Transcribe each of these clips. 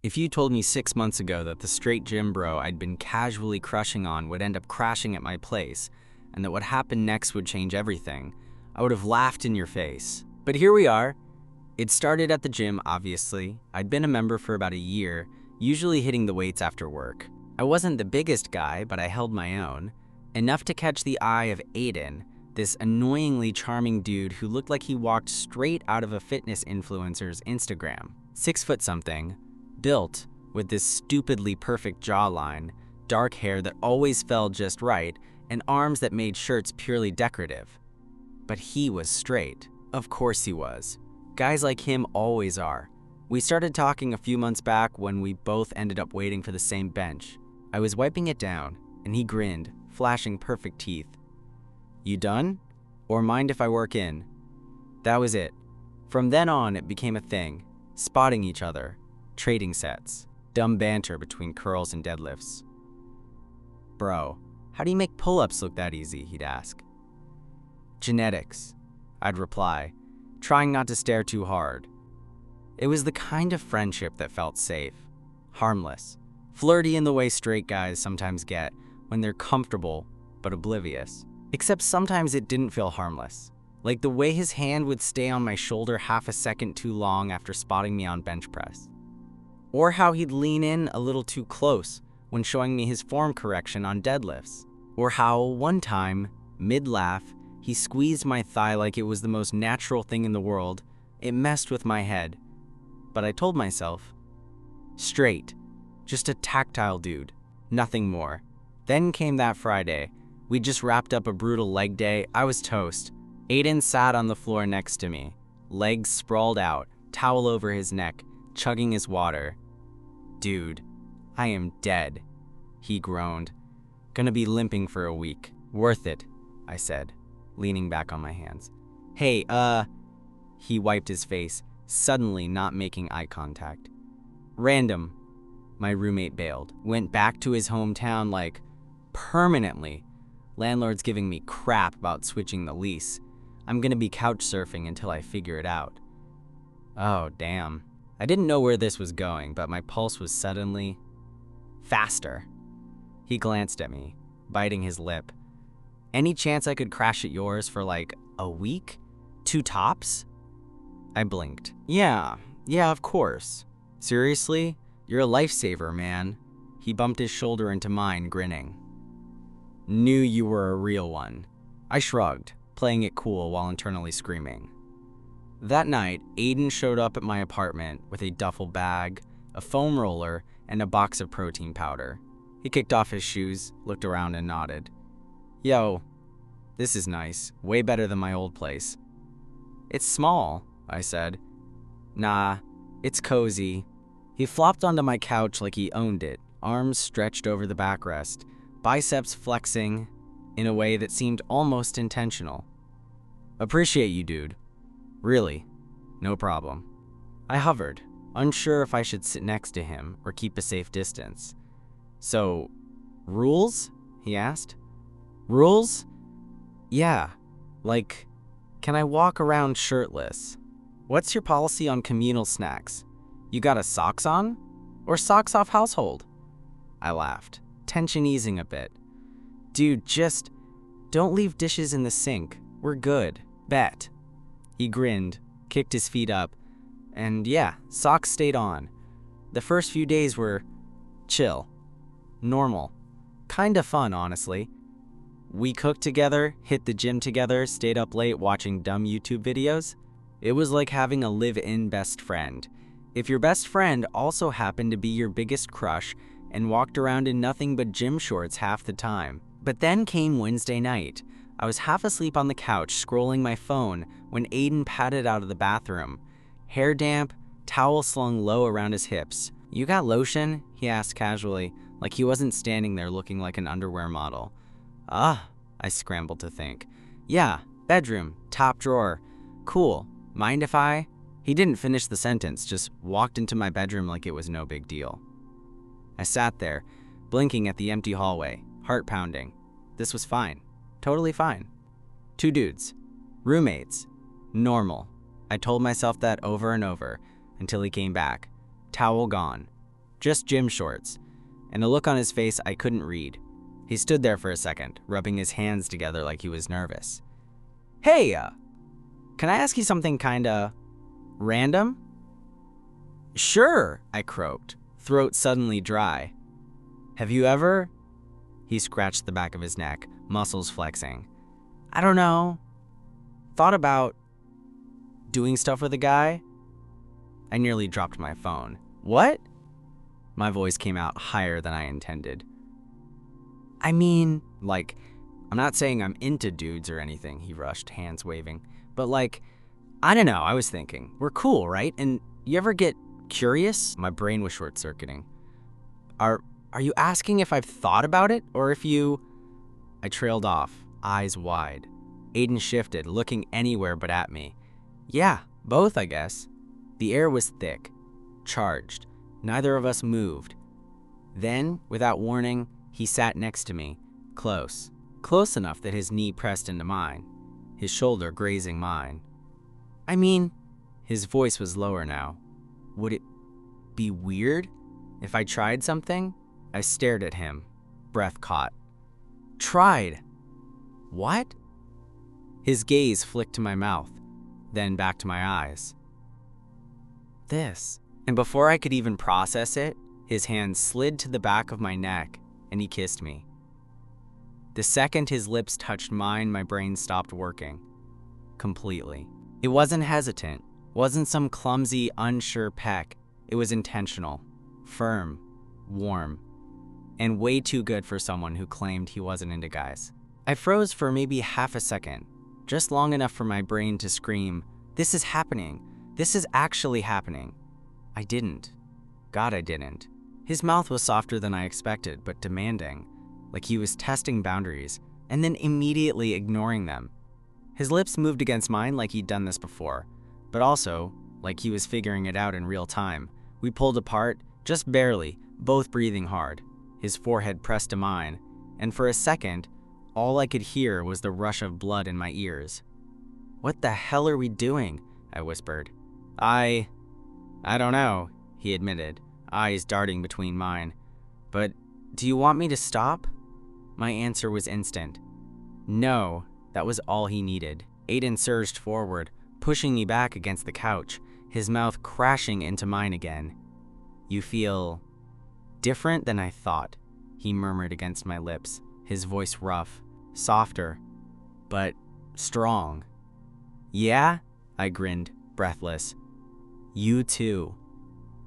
If you told me 6 months ago that the straight gym bro I'd been casually crushing on would end up crashing at my place, and that what happened next would change everything, I would have laughed in your face. But here we are. It started at the gym, obviously. I'd been a member for about a year, usually hitting the weights after work. I wasn't the biggest guy, but I held my own. Enough to catch the eye of Aiden, this annoyingly charming dude who looked like he walked straight out of a fitness influencer's Instagram. 6 foot something, built with this stupidly perfect jawline, dark hair that always fell just right, and arms that made shirts purely decorative. But he was straight. Of course he was. Guys like him always are. We started talking a few months back when we both ended up waiting for the same bench. I was wiping it down, and he grinned, flashing perfect teeth. "You done? Or mind if I work in?" That was it. From then on, it became a thing. Spotting each other, trading sets, dumb banter between curls and deadlifts. "Bro, how do you make pull-ups look that easy?" he'd ask. "Genetics," I'd reply, trying not to stare too hard. It was the kind of friendship that felt safe, harmless, flirty in the way straight guys sometimes get when they're comfortable but oblivious. Except sometimes it didn't feel harmless, like the way his hand would stay on my shoulder half a second too long after spotting me on bench press. Or how he'd lean in a little too close when showing me his form correction on deadlifts. Or how, one time, mid-laugh, he squeezed my thigh like it was the most natural thing in the world. It messed with my head. But I told myself, straight, just a tactile dude, nothing more. Then came that Friday. We just wrapped up a brutal leg day. I was toast. Aiden sat on the floor next to me, legs sprawled out, towel over his neck, chugging his water. "Dude, I am dead," he groaned. "Gonna be limping for a week." "Worth it," I said, leaning back on my hands. "Hey, he wiped his face, suddenly not making eye contact. "Random," my roommate bailed. "Went back to his hometown like, permanently. Landlord's giving me crap about switching the lease. I'm gonna be couch surfing until I figure it out." Oh, damn. I didn't know where this was going, but my pulse was suddenly faster. He glanced at me, biting his lip. "Any chance I could crash at yours for like a week? 2 tops? I blinked. Yeah, of course. "Seriously? You're a lifesaver, man." He bumped his shoulder into mine, grinning. "Knew you were a real one." I shrugged, playing it cool while internally screaming. That night, Aiden showed up at my apartment with a duffel bag, a foam roller, and a box of protein powder. He kicked off his shoes, looked around, and nodded. "Yo, this is nice. Way better than my old place." "It's small," I said. "Nah, it's cozy." He flopped onto my couch like he owned it, arms stretched over the backrest, biceps flexing in a way that seemed almost intentional. "Appreciate you, dude. Really, no problem." I hovered, unsure if I should sit next to him or keep a safe distance. "So, rules?" he asked. "Rules? Yeah, like, can I walk around shirtless? What's your policy on communal snacks? You got a socks on? Or socks off household?" I laughed, tension easing a bit. "Dude, just don't leave dishes in the sink. We're good. Bet." He grinned, kicked his feet up, and yeah, socks stayed on. The first few days were chill, normal, kinda fun, honestly. We cooked together, hit the gym together, stayed up late watching dumb YouTube videos. It was like having a live-in best friend. If your best friend also happened to be your biggest crush and walked around in nothing but gym shorts half the time. But then came Wednesday night. I was half asleep on the couch scrolling my phone when Aiden padded out of the bathroom. Hair damp, towel slung low around his hips. "You got lotion?" he asked casually, like he wasn't standing there looking like an underwear model. I scrambled to think. "Yeah, bedroom, top drawer. Cool. Mind if I?" He didn't finish the sentence, just walked into my bedroom like it was no big deal. I sat there, blinking at the empty hallway, heart pounding. This was fine. Totally fine. 2 dudes. Roommates. Normal. I told myself that over and over, until he came back. Towel gone. just gym shorts, and a look on his face I couldn't read. He stood there for a second, rubbing his hands together like he was nervous. Hey, can I ask you something kinda random? Sure, I croaked, throat suddenly dry. Have you ever? He scratched the back of his neck, muscles flexing. I don't know. Thought about doing stuff with a guy? I nearly dropped my phone. What? My voice came out higher than I intended. I mean, like, I'm not saying I'm into dudes or anything, he rushed, hands waving. But like, I don't know, I was thinking, we're cool, right? And you ever get curious? My brain was short-circuiting. Are you asking if I've thought about it, or if you... I trailed off, eyes wide. Aiden shifted, looking anywhere but at me. Yeah, both, I guess. The air was thick, charged. Neither of us moved. Then, without warning, he sat next to me, close. Close enough that his knee pressed into mine, his shoulder grazing mine. I mean, his voice was lower now. Would it be weird if I tried something? I stared at him, breath caught. Tried? What? His gaze flicked to my mouth, then back to my eyes. This. And before I could even process it, his hand slid to the back of my neck and he kissed me. The second his lips touched mine, my brain stopped working. Completely. It wasn't hesitant, wasn't some clumsy, unsure peck. It was intentional, firm, warm, and way too good for someone who claimed he wasn't into guys. I froze for maybe half a second, just long enough for my brain to scream, "This is happening. This is actually happening." I didn't. God, I didn't. His mouth was softer than I expected, but demanding, like he was testing boundaries, and then immediately ignoring them. His lips moved against mine like he'd done this before, but also like he was figuring it out in real time. We pulled apart, just barely, both breathing hard. His forehead pressed to mine, and for a second, all I could hear was the rush of blood in my ears. "What the hell are we doing?" I whispered. I don't know, he admitted, eyes darting between mine. But do you want me to stop? My answer was instant. No, that was all he needed. Aiden surged forward, pushing me back against the couch, his mouth crashing into mine again. You feel different than I thought, he murmured against my lips, his voice rough, softer, but strong. Yeah? I grinned, breathless. You too.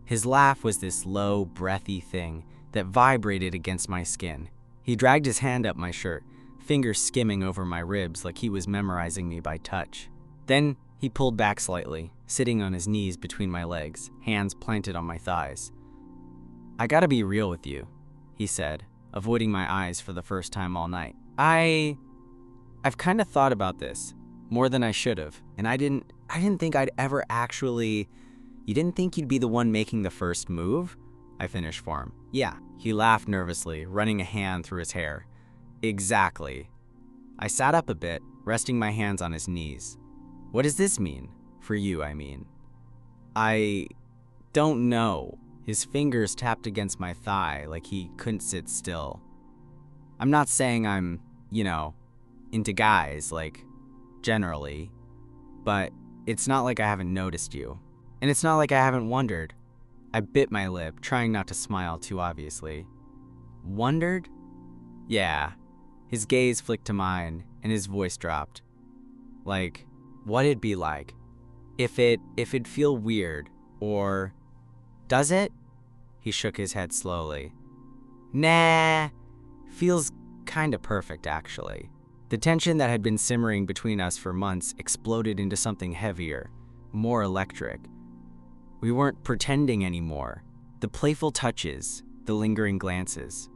His laugh was this low, breathy thing that vibrated against my skin. He dragged his hand up my shirt, fingers skimming over my ribs like he was memorizing me by touch. Then he pulled back slightly, sitting on his knees between my legs, hands planted on my thighs. I gotta be real with you, he said, avoiding my eyes for the first time all night. I've kind of thought about this, more than I should have, and I didn't think I'd ever actually... You didn't think you'd be the one making the first move? I finished for him. Yeah. He laughed nervously, running a hand through his hair. Exactly. I sat up a bit, resting my hands on his knees. What does this mean? For you, I mean. I don't know. His fingers tapped against my thigh like he couldn't sit still. I'm not saying I'm, into guys, like, generally, but it's not like I haven't noticed you. And it's not like I haven't wondered. I bit my lip, trying not to smile too obviously. Wondered? Yeah. His gaze flicked to mine, and his voice dropped. Like, what'd it be like? If it'd feel weird, or... Does it? He shook his head slowly. Nah. Feels kinda perfect, actually. The tension that had been simmering between us for months exploded into something heavier, more electric. We weren't pretending anymore. The playful touches, the lingering glances.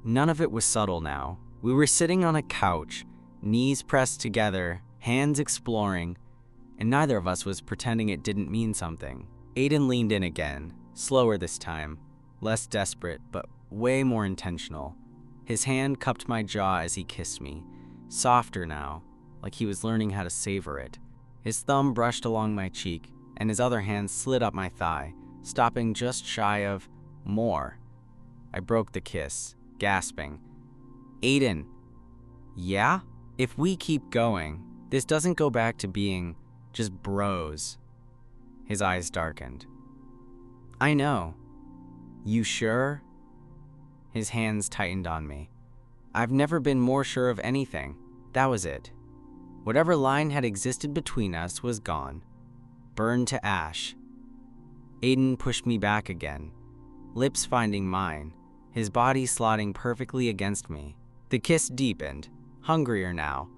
None of it was subtle now. We were sitting on a couch, knees pressed together, hands exploring, and neither of us was pretending it didn't mean something. Aiden leaned in again, slower this time, less desperate, but way more intentional. His hand cupped my jaw as he kissed me, softer now, like he was learning how to savor it. His thumb brushed along my cheek, and his other hand slid up my thigh, stopping just shy of More. I broke the kiss, gasping. Aiden. Yeah? If we keep going, this doesn't go back to being just bros. His eyes darkened. I know. You sure? His hands tightened on me. I've never been more sure of anything. That was it. Whatever line had existed between us was gone. Burned to ash. Aiden pushed me back again, lips finding mine, his body slotting perfectly against me. The kiss deepened, hungrier now,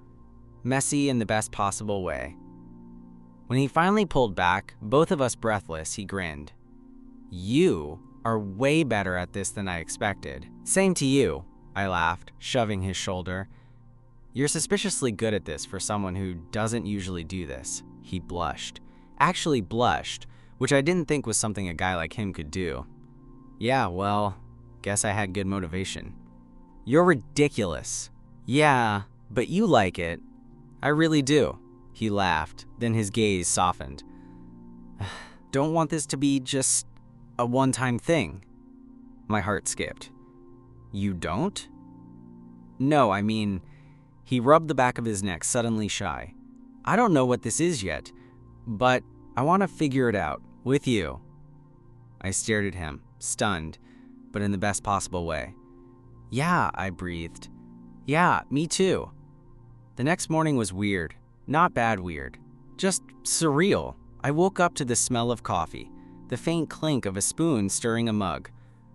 messy in the best possible way. When he finally pulled back, both of us breathless, he grinned. You are way better at this than I expected. Same to you, I laughed, shoving his shoulder. You're suspiciously good at this for someone who doesn't usually do this. He blushed. Actually blushed, which I didn't think was something a guy like him could do. Yeah, well, guess I had good motivation. You're ridiculous. Yeah, but you like it. I really do. He laughed, then his gaze softened. Don't want this to be just a one-time thing. My heart skipped. You don't? No, I mean, he rubbed the back of his neck, suddenly shy. I don't know what this is yet, but I want to figure it out with you. I stared at him, stunned, but in the best possible way. Yeah, I breathed. Yeah, me too. The next morning was weird. Not bad weird. Just surreal. I woke up to the smell of coffee, the faint clink of a spoon stirring a mug.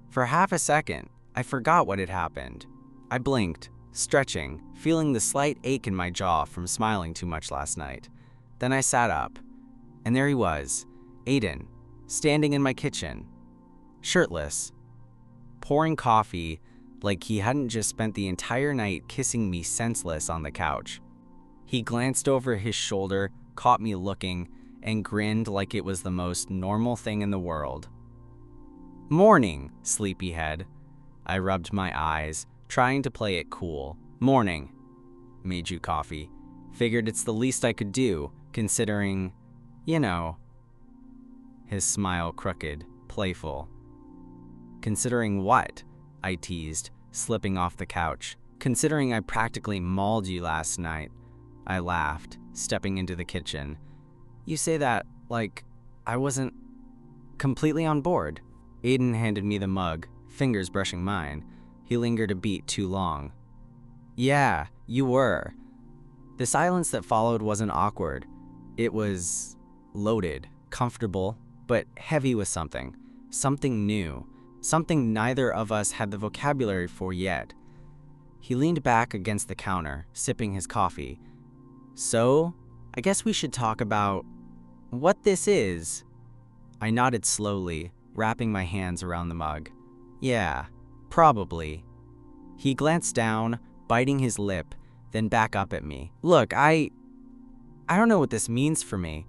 For half a second, I forgot what had happened. I blinked, stretching, feeling the slight ache in my jaw from smiling too much last night. Then I sat up, and there he was, Aiden, standing in my kitchen, shirtless, pouring coffee like he hadn't just spent the entire night kissing me senseless on the couch. He glanced over his shoulder, caught me looking, and grinned like it was the most normal thing in the world. Morning, sleepyhead. I rubbed my eyes, trying to play it cool. Morning. Made you coffee. Figured it's the least I could do, considering, you know. His smile crooked, playful. Considering what? I teased, slipping off the couch. Considering I practically mauled you last night. I laughed, stepping into the kitchen. You say that like I wasn't completely on board. Aiden handed me the mug, fingers brushing mine. He lingered a beat too long. Yeah, you were. The silence that followed wasn't awkward. It was loaded, comfortable, but heavy with something. Something new. Something neither of us had the vocabulary for yet. He leaned back against the counter, sipping his coffee. So, I guess we should talk about what this is. I nodded slowly, wrapping my hands around the mug. Yeah, probably. He glanced down, biting his lip, then back up at me. Look, I don't know what this means for me.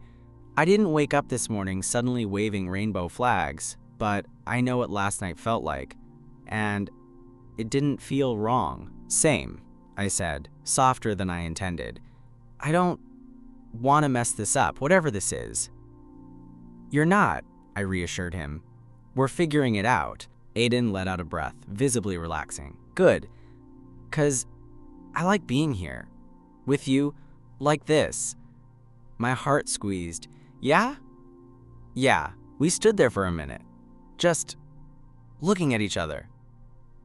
I didn't wake up this morning suddenly waving rainbow flags, but I know what last night felt like. And it didn't feel wrong. Same, I said, softer than I intended. I don't want to mess this up, whatever this is. You're not, I reassured him. We're figuring it out. Aiden let out a breath, visibly relaxing. Good, 'cause I like being here. With you, like this. My heart squeezed. Yeah? Yeah, we stood there for a minute, just looking at each other.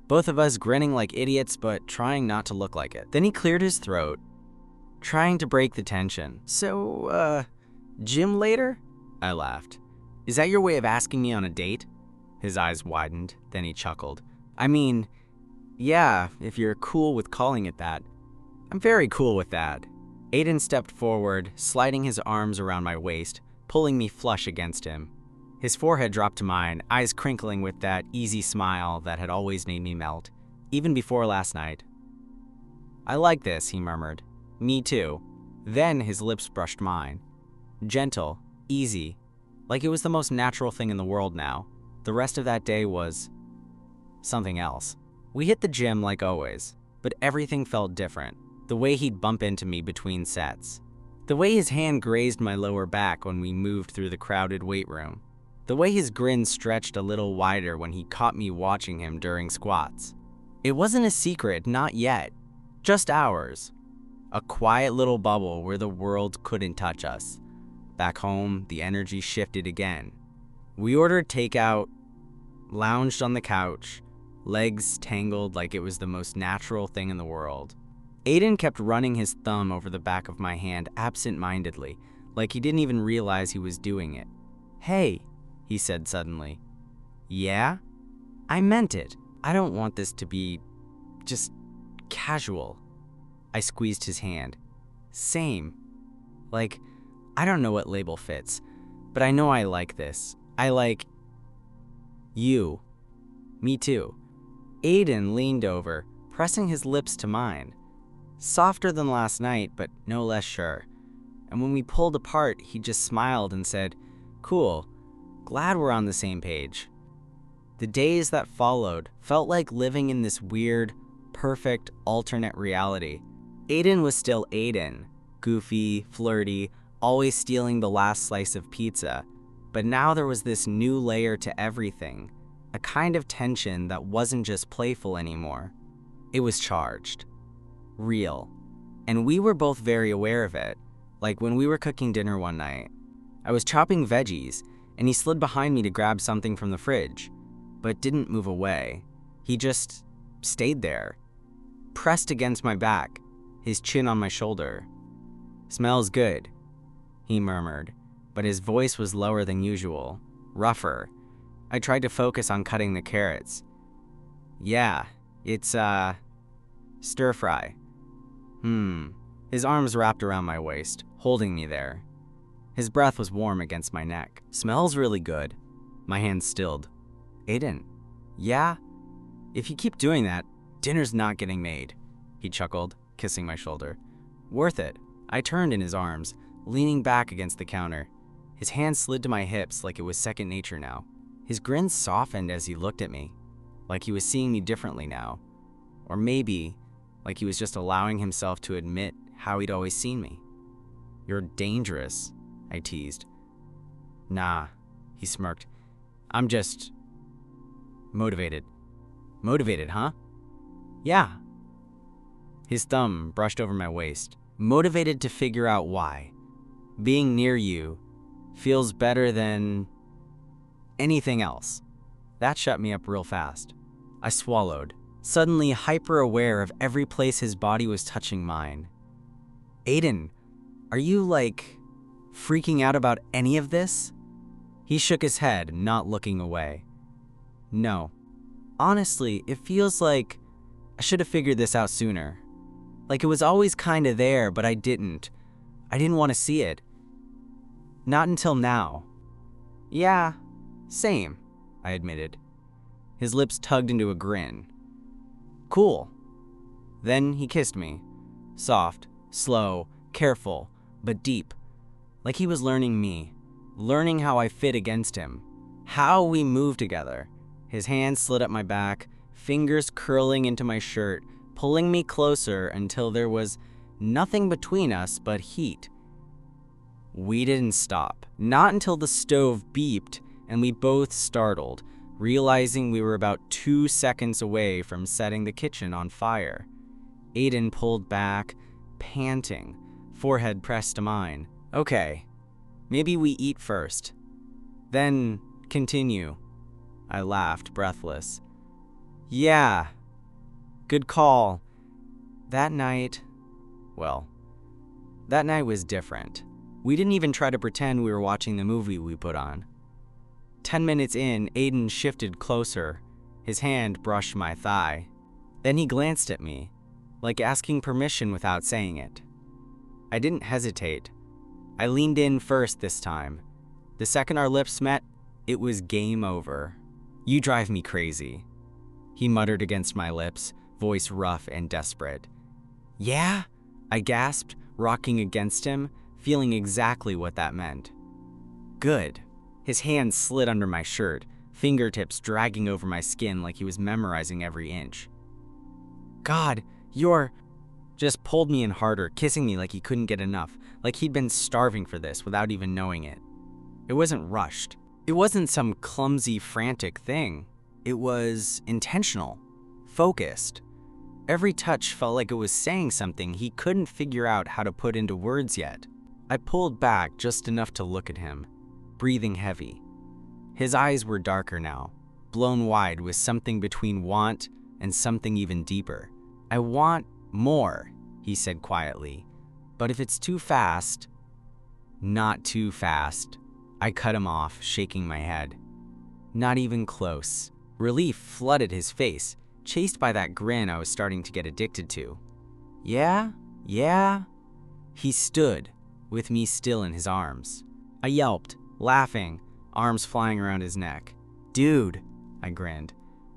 Both of us grinning like idiots, but trying not to look like it. Then he cleared his throat, trying to break the tension. So, gym later? I laughed. Is that your way of asking me on a date? His eyes widened, then he chuckled. I mean, yeah, if you're cool with calling it that. I'm very cool with that. Aiden stepped forward, sliding his arms around my waist, pulling me flush against him. His forehead dropped to mine, eyes crinkling with that easy smile that had always made me melt, even before last night. I like this, he murmured. Me too. Then his lips brushed mine. Gentle, easy, like it was the most natural thing in the world now. The rest of that day was something else. We hit the gym like always, but everything felt different. The way he'd bump into me between sets. The way his hand grazed my lower back when we moved through the crowded weight room. The way his grin stretched a little wider when he caught me watching him during squats. It wasn't a secret, not yet. Just ours. A quiet little bubble where the world couldn't touch us. Back home, the energy shifted again. We ordered takeout, lounged on the couch, legs tangled like it was the most natural thing in the world. Aiden kept running his thumb over the back of my hand absent-mindedly, like he didn't even realize he was doing it. "Hey," he said suddenly. "Yeah? I meant it. I don't want this to be just casual." I squeezed his hand. "Same. Like, I don't know what label fits, but I know I like this. I like you." "Me too." Aiden leaned over, pressing his lips to mine. Softer than last night, but no less sure. And when we pulled apart, he just smiled and said, "Cool. Glad we're on the same page." The days that followed felt like living in this weird, perfect, alternate reality. Aiden was still Aiden, goofy, flirty, always stealing the last slice of pizza. But now there was this new layer to everything, a kind of tension that wasn't just playful anymore. It was charged. Real. And we were both very aware of it, like when we were cooking dinner one night. I was chopping veggies, and he slid behind me to grab something from the fridge, but didn't move away. He just stayed there, pressed against my back, his chin on my shoulder. "Smells good," he murmured, but his voice was lower than usual, rougher. I tried to focus on cutting the carrots. "Yeah, it's, stir fry." His arms wrapped around my waist, holding me there. His breath was warm against my neck. "Smells really good." My hand stilled. "Aiden." "Yeah? If you keep doing that, dinner's not getting made," he chuckled, kissing my shoulder. "Worth it." I turned in his arms, leaning back against the counter. His hand slid to my hips like it was second nature now. His grin softened as he looked at me, like he was seeing me differently now. Or maybe, like he was just allowing himself to admit how he'd always seen me. "You're dangerous," I teased. "Nah," he smirked. "I'm just motivated." "Motivated, huh?" "Yeah." His thumb brushed over my waist. "Motivated to figure out why. Being near you feels better than anything else." That shut me up real fast. I swallowed, suddenly hyper-aware of every place his body was touching mine. "Aiden, are you, like, freaking out about any of this?" He shook his head, not looking away. "No. Honestly, it feels like I should have figured this out sooner. Like it was always kinda there, but I didn't. I didn't want to see it. Not until now." "Yeah, same," I admitted. His lips tugged into a grin. "Cool." Then he kissed me. Soft, slow, careful, but deep. Like he was learning me, learning how I fit against him, how we moved together. His hand slid up my back, fingers curling into my shirt, pulling me closer until there was nothing between us but heat. We didn't stop, not until the stove beeped and we both startled, realizing we were about 2 seconds away from setting the kitchen on fire. Aiden pulled back, panting, forehead pressed to mine. "Okay, maybe we eat first, then continue." I laughed, breathless. "Yeah, good call." That night was different. We didn't even try to pretend we were watching the movie we put on. 10 minutes in, Aiden shifted closer. His hand brushed my thigh. Then he glanced at me, like asking permission without saying it. I didn't hesitate. I leaned in first this time. The second our lips met, it was game over. "You drive me crazy," he muttered against my lips, voice rough and desperate. "Yeah?" I gasped, rocking against him, feeling exactly what that meant. "Good." His hand slid under my shirt, fingertips dragging over my skin like he was memorizing every inch. "God, you're..." Just pulled me in harder, kissing me like he couldn't get enough, like he'd been starving for this without even knowing it. It wasn't rushed. It wasn't some clumsy, frantic thing. It was intentional, focused. Every touch felt like it was saying something he couldn't figure out how to put into words yet. I pulled back just enough to look at him, breathing heavy. His eyes were darker now, blown wide with something between want and something even deeper. "I want more," he said quietly. "But if it's too fast..." "Not too fast." I cut him off, shaking my head. "Not even close." Relief flooded his face, chased by that grin I was starting to get addicted to. "Yeah? Yeah?" He stood, with me still in his arms. I yelped, laughing, arms flying around his neck. "Dude," I grinned.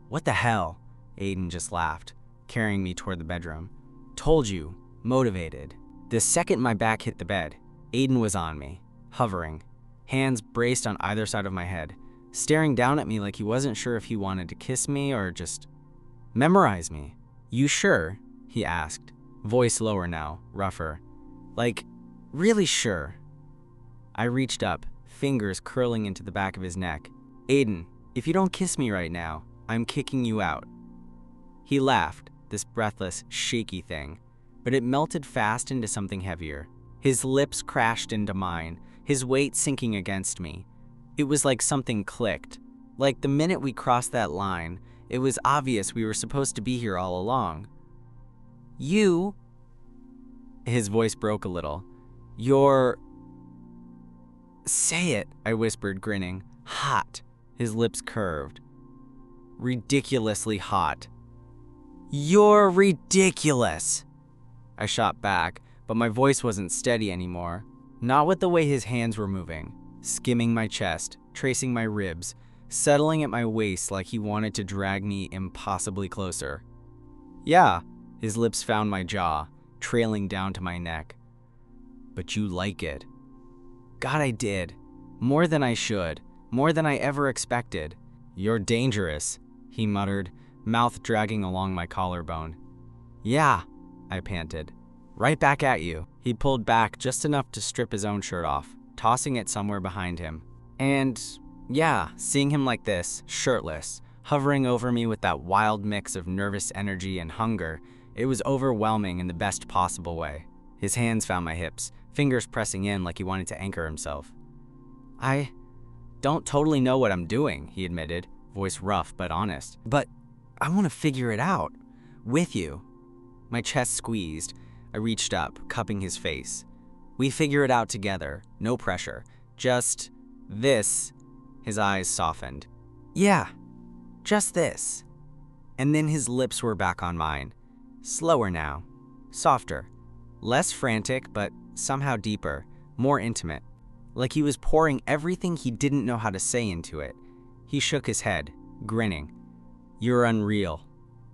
"What the hell?" Aiden just laughed, carrying me toward the bedroom. "Told you, motivated." The second my back hit the bed, Aiden was on me, hovering, hands braced on either side of my head, staring down at me like he wasn't sure if he wanted to kiss me or just memorize me. "You sure?" he asked, voice lower now, rougher. "Like, really sure?" I reached up, fingers curling into the back of his neck. "Aiden, if you don't kiss me right now, I'm kicking you out." He laughed, this breathless, shaky thing, but it melted fast into something heavier. His lips crashed into mine, his weight sinking against me. It was like something clicked. Like the minute we crossed that line, it was obvious we were supposed to be here all along. "You..." His voice broke a little. "You're..." "Say it," I whispered, grinning. "Hot." His lips curved. "Ridiculously hot." "You're ridiculous!" I shot back, but my voice wasn't steady anymore. Not with the way his hands were moving, skimming my chest, tracing my ribs, settling at my waist like he wanted to drag me impossibly closer. "Yeah," his lips found my jaw, trailing down to my neck. "But you like it." God, I did. More than I should, more than I ever expected. "You're dangerous," he muttered, mouth dragging along my collarbone. "Yeah," I panted. "Right back at you." He pulled back just enough to strip his own shirt off, tossing it somewhere behind him. And yeah, seeing him like this, shirtless, hovering over me with that wild mix of nervous energy and hunger, it was overwhelming in the best possible way. His hands found my hips, fingers pressing in like he wanted to anchor himself. "I don't totally know what I'm doing," he admitted, voice rough but honest. "But I want to figure it out. With you." My chest squeezed. I reached up, cupping his face. "We figure it out together. No pressure. Just this." His eyes softened. "Yeah, just this." And then his lips were back on mine. Slower now. Softer. Less frantic, but somehow deeper. More intimate. Like he was pouring everything he didn't know how to say into it. He shook his head, grinning. "You're unreal."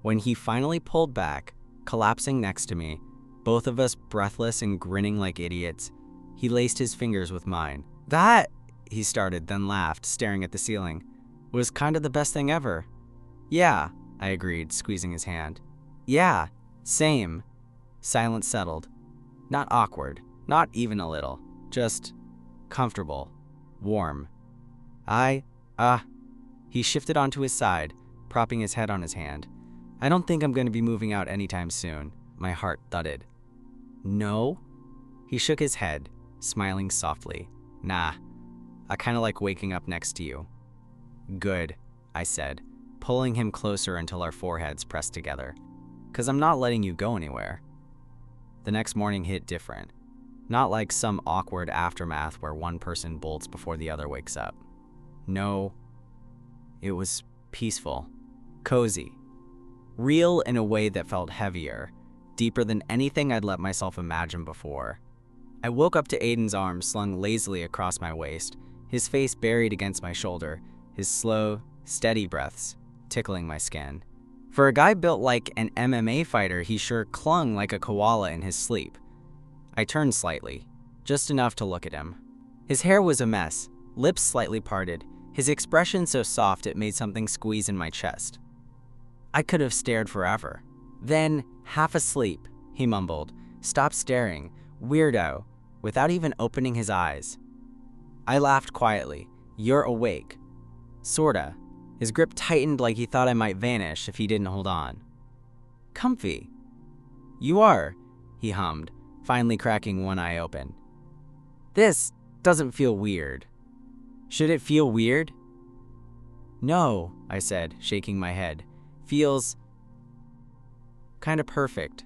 When he finally pulled back, collapsing next to me, both of us breathless and grinning like idiots, he laced his fingers with mine. "That," he started, then laughed, staring at the ceiling, "was kind of the best thing ever." "Yeah," I agreed, squeezing his hand. "Yeah, same." Silence settled. Not awkward, not even a little, just comfortable, warm. He shifted onto his side, propping his head on his hand. "I don't think I'm going to be moving out anytime soon." My heart thudded. "No?" He shook his head, smiling softly. "Nah, I kind of like waking up next to you." "Good," I said, pulling him closer until our foreheads pressed together. "'Cause I'm not letting you go anywhere." The next morning hit different. Not like some awkward aftermath where one person bolts before the other wakes up. No, it was peaceful, cozy, real in a way that felt heavier, deeper than anything I'd let myself imagine before. I woke up to Aiden's arms slung lazily across my waist, his face buried against my shoulder, his slow, steady breaths tickling my skin. For a guy built like an MMA fighter, he sure clung like a koala in his sleep. I turned slightly, just enough to look at him. His hair was a mess, lips slightly parted, his expression so soft it made something squeeze in my chest. I could have stared forever. Then, half asleep, he mumbled, "Stop staring, weirdo," without even opening his eyes. I laughed quietly, You're awake. Sorta. His grip tightened like he thought I might vanish if he didn't hold on. Comfy. You are, he hummed, finally cracking one eye open. This doesn't feel weird. Should it feel weird? No, I said, shaking my head. Feels kinda perfect.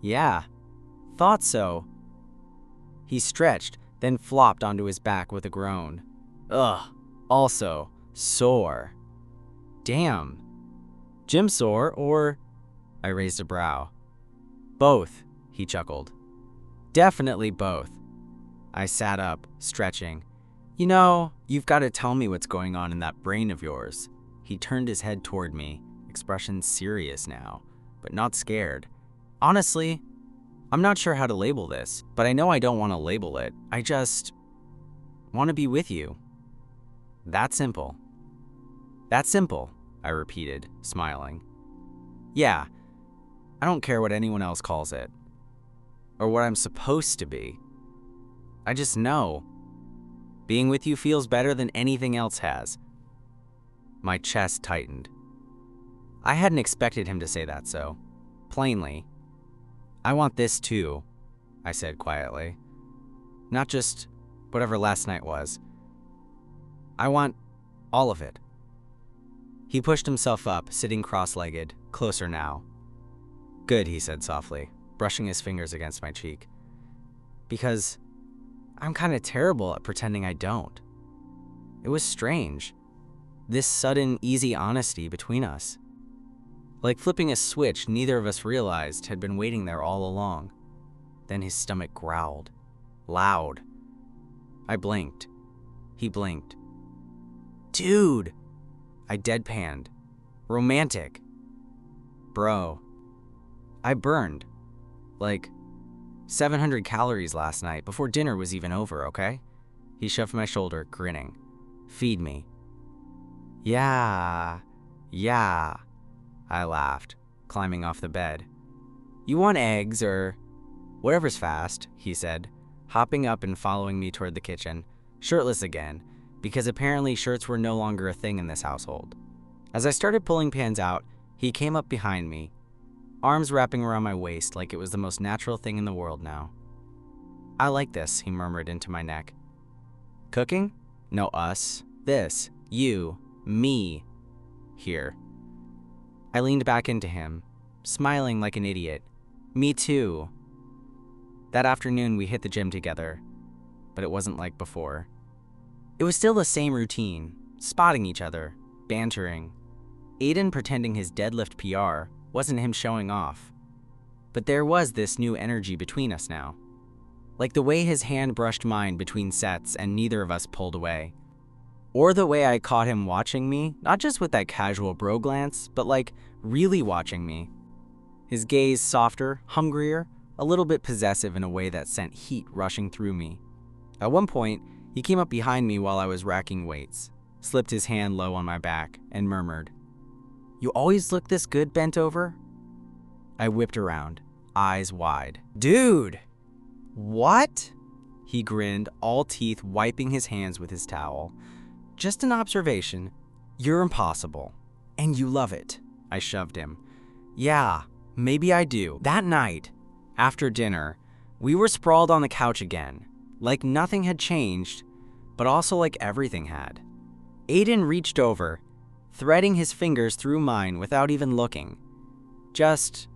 Yeah, thought so. He stretched, then flopped onto his back with a groan. Ugh, also sore. Damn. Gym sore or... I raised a brow. Both, he chuckled. Definitely both. I sat up, stretching. You know, you've got to tell me what's going on in that brain of yours. He turned his head toward me, expression serious now, but not scared. Honestly, I'm not sure how to label this, but I know I don't want to label it. I just want to be with you. That simple. That simple, I repeated, smiling. Yeah, I don't care what anyone else calls it, or what I'm supposed to be. I just know. Being with you feels better than anything else has. My chest tightened. I hadn't expected him to say that so plainly. I want this too, I said quietly. Not just whatever last night was. I want all of it. He pushed himself up, sitting cross-legged, closer now. Good, he said softly, brushing his fingers against my cheek. Because I'm kind of terrible at pretending I don't. It was strange. This sudden, easy honesty between us. Like flipping a switch neither of us realized had been waiting there all along. Then his stomach growled. Loud. I blinked. He blinked. Dude! I deadpanned. Romantic. Bro. I burned. Like 700 calories last night before dinner was even over, okay? He shoved my shoulder, grinning. Feed me. Yeah. I laughed, climbing off the bed. You want eggs or whatever's fast, he said, hopping up and following me toward the kitchen, shirtless again, because apparently shirts were no longer a thing in this household. As I started pulling pans out, he came up behind me, arms wrapping around my waist like it was the most natural thing in the world now. I like this, he murmured into my neck. Cooking? No, us. This. You. Me. Here. I leaned back into him, smiling like an idiot. Me too. That afternoon we hit the gym together, but it wasn't like before. It was still the same routine, spotting each other, bantering. Aiden pretending his deadlift PR wasn't him showing off. But there was this new energy between us now. Like the way his hand brushed mine between sets and neither of us pulled away. Or the way I caught him watching me, not just with that casual bro glance, but like really watching me. His gaze softer, hungrier, a little bit possessive in a way that sent heat rushing through me. At one point, he came up behind me while I was racking weights, slipped his hand low on my back, and murmured, "You always look this good bent over?" I whipped around, eyes wide. Dude! What? He grinned, all teeth, wiping his hands with his towel. Just an observation. You're impossible. And you love it. I shoved him. Yeah, maybe I do. That night, after dinner, we were sprawled on the couch again, like nothing had changed, but also like everything had. Aiden reached over, threading his fingers through mine without even looking. Just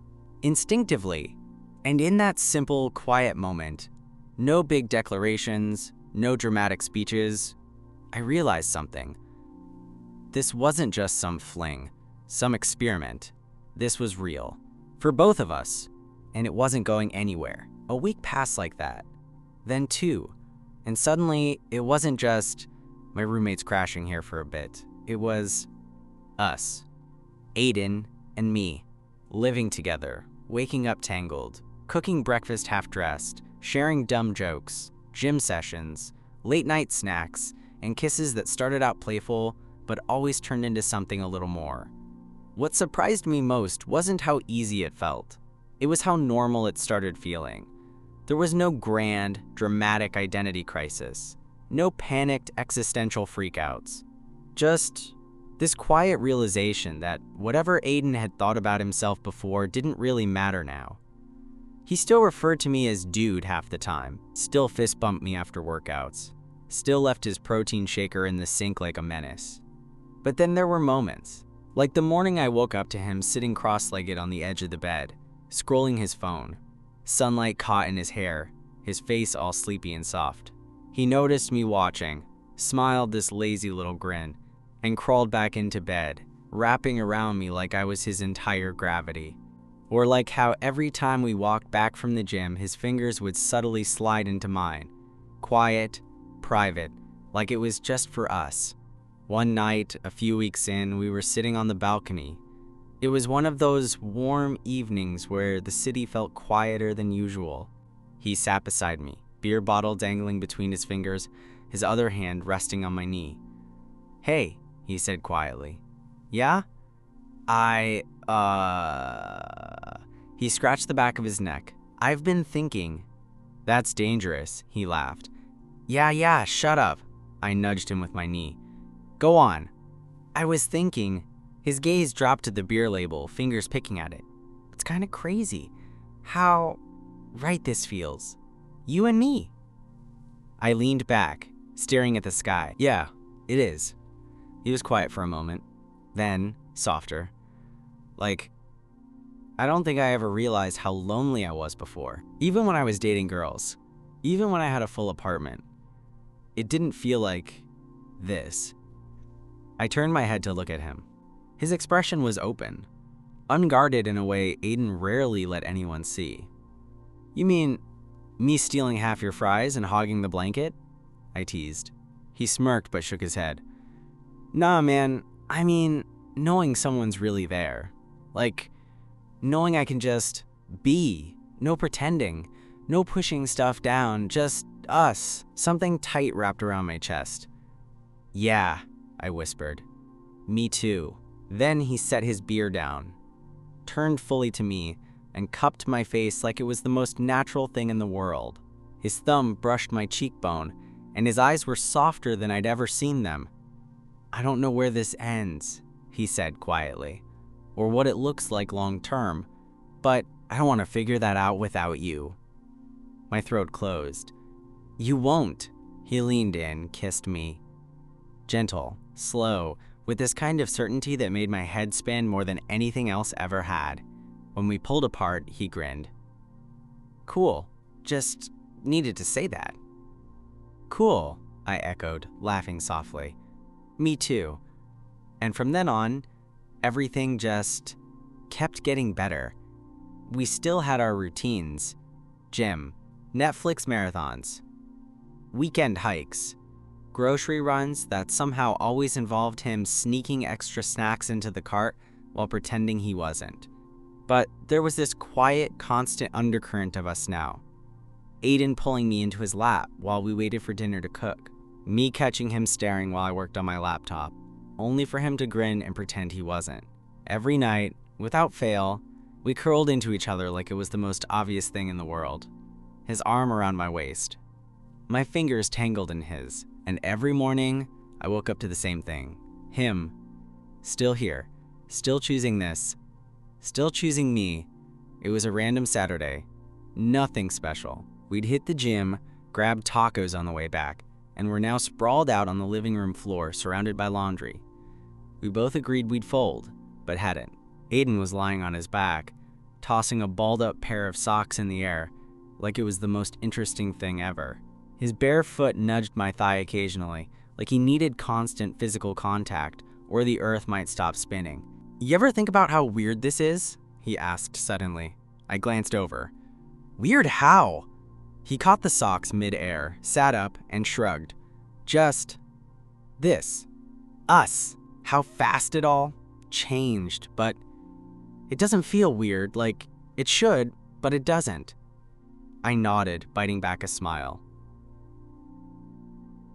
instinctively. And in that simple, quiet moment, no big declarations, no dramatic speeches, I realized something. This wasn't just some fling, some experiment. This was real. For both of us. And it wasn't going anywhere. A week passed like that. Then 2. And suddenly, it wasn't just, my roommate's crashing here for a bit. It was us. Aiden and me. Living together. Waking up tangled. Cooking breakfast half-dressed. Sharing dumb jokes. Gym sessions. Late-night snacks. And kisses that started out playful, but always turned into something a little more. What surprised me most wasn't how easy it felt. It was how normal it started feeling. There was no grand, dramatic identity crisis. No panicked existential freakouts. Just this quiet realization that whatever Aiden had thought about himself before didn't really matter now. He still referred to me as dude half the time, still fist bumped me after workouts, still left his protein shaker in the sink like a menace. But then there were moments, like the morning I woke up to him sitting cross-legged on the edge of the bed, scrolling his phone, sunlight caught in his hair, his face all sleepy and soft. He noticed me watching, smiled this lazy little grin, and crawled back into bed, wrapping around me like I was his entire gravity. Or like how every time we walked back from the gym, his fingers would subtly slide into mine. Quiet, private, like it was just for us. One night, a few weeks in, we were sitting on the balcony. It was one of those warm evenings where the city felt quieter than usual. He sat beside me, beer bottle dangling between his fingers, his other hand resting on my knee. "Hey," he said quietly. "Yeah? He scratched the back of his neck. "I've been thinking." "That's dangerous," he laughed. Yeah, shut up." I nudged him with my knee. "Go on." "I was thinking." His gaze dropped to the beer label, fingers picking at it. "It's kind of crazy how right this feels. You and me." I leaned back, staring at the sky. "Yeah, it is." He was quiet for a moment, then softer. Like, I don't think I ever realized how lonely I was before. Even when I was dating girls, even when I had a full apartment, it didn't feel like this. I turned my head to look at him. His expression was open, unguarded in a way Aiden rarely let anyone see. "You mean me stealing half your fries and hogging the blanket?" I teased. He smirked but shook his head. "Nah, man, I mean, knowing someone's really there. Like, knowing I can just be, no pretending, no pushing stuff down, just us." Something tight wrapped around my chest. "Yeah," I whispered. "Me too." Then he set his beer down, turned fully to me, and cupped my face like it was the most natural thing in the world. His thumb brushed my cheekbone, and his eyes were softer than I'd ever seen them. "I don't know where this ends," he said quietly, "or what it looks like long term, but I don't want to figure that out without you." My throat closed. "You won't." He leaned in, kissed me. Gentle, slow, with this kind of certainty that made my head spin more than anything else ever had. When we pulled apart, he grinned. "Cool, just needed to say that." "Cool," I echoed, laughing softly. "Me too." And from then on, everything just kept getting better. We still had our routines. Gym, Netflix marathons, weekend hikes, grocery runs that somehow always involved him sneaking extra snacks into the cart while pretending he wasn't. But there was this quiet, constant undercurrent of us now. Aiden pulling me into his lap while we waited for dinner to cook. Me catching him staring while I worked on my laptop, only for him to grin and pretend he wasn't. Every night, without fail, we curled into each other like it was the most obvious thing in the world. His arm around my waist. My fingers tangled in his, and every morning, I woke up to the same thing. Him, still here, still choosing this, still choosing me. It was a random Saturday. Nothing special. We'd hit the gym, grabbed tacos on the way back, and were now sprawled out on the living room floor surrounded by laundry. We both agreed we'd fold, but hadn't. Aiden was lying on his back, tossing a balled-up pair of socks in the air, like it was the most interesting thing ever. His bare foot nudged my thigh occasionally, like he needed constant physical contact, or the earth might stop spinning. "You ever think about how weird this is?" he asked suddenly. I glanced over. "Weird how?" He caught the socks mid-air, sat up, and shrugged. "Just this. Us. How fast it all changed, but it doesn't feel weird like it should, but it doesn't." I nodded, biting back a smile.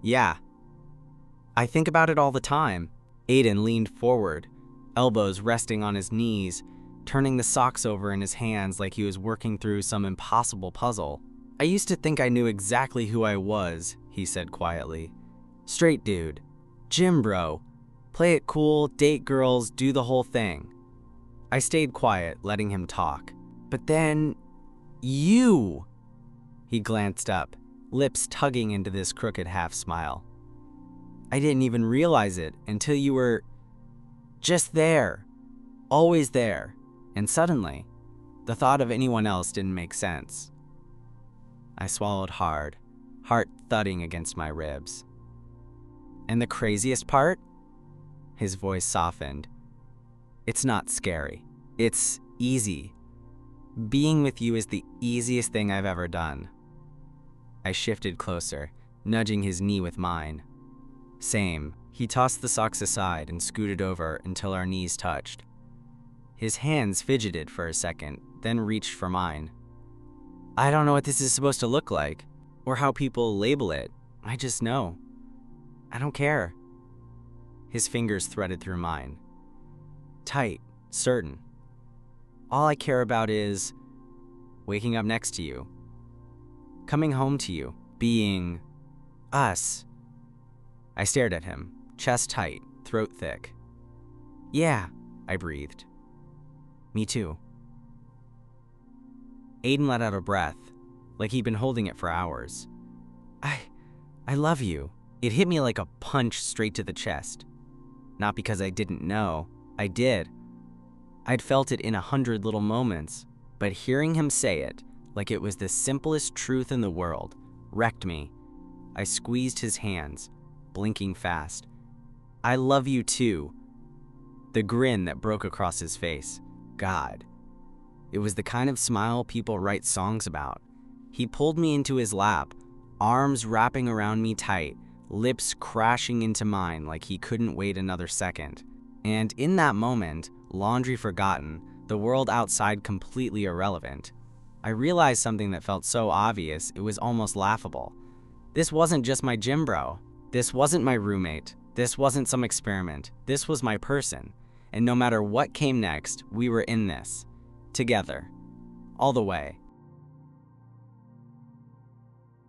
"Yeah. I think about it all the time." Aiden leaned forward, elbows resting on his knees, turning the socks over in his hands like he was working through some impossible puzzle. "I used to think I knew exactly who I was," he said quietly. Straight dude. Gym bro. Play it cool, date girls, do the whole thing. I stayed quiet, letting him talk. But then, you! He glanced up, lips tugging into this crooked half smile. I didn't even realize it until you were just there, always there, and suddenly, the thought of anyone else didn't make sense. I swallowed hard, heart thudding against my ribs. And the craziest part? His voice softened. It's not scary. It's easy. Being with you is the easiest thing I've ever done. I shifted closer, nudging his knee with mine. Same. He tossed the socks aside and scooted over until our knees touched. His hands fidgeted for a second, then reached for mine. I don't know what this is supposed to look like, or how people label it. I just know. I don't care. His fingers threaded through mine. Tight, certain. All I care about is waking up next to you, coming home to you, being us. I stared at him, chest tight, throat thick. Yeah, I breathed. Me too. Aiden let out a breath, like he'd been holding it for hours. I love you. It hit me like a punch straight to the chest. Not because I didn't know, I did. I'd felt it in 100 little moments, but hearing him say it, like it was the simplest truth in the world, wrecked me. I squeezed his hands, blinking fast. I love you too. The grin that broke across his face. God. It was the kind of smile people write songs about. He pulled me into his lap, arms wrapping around me tight, lips crashing into mine like he couldn't wait another second. And in that moment, laundry forgotten, the world outside completely irrelevant, I realized something that felt so obvious it was almost laughable. This wasn't just my gym bro. This wasn't my roommate. This wasn't some experiment. This was my person. And no matter what came next, we were in this. Together. All the way.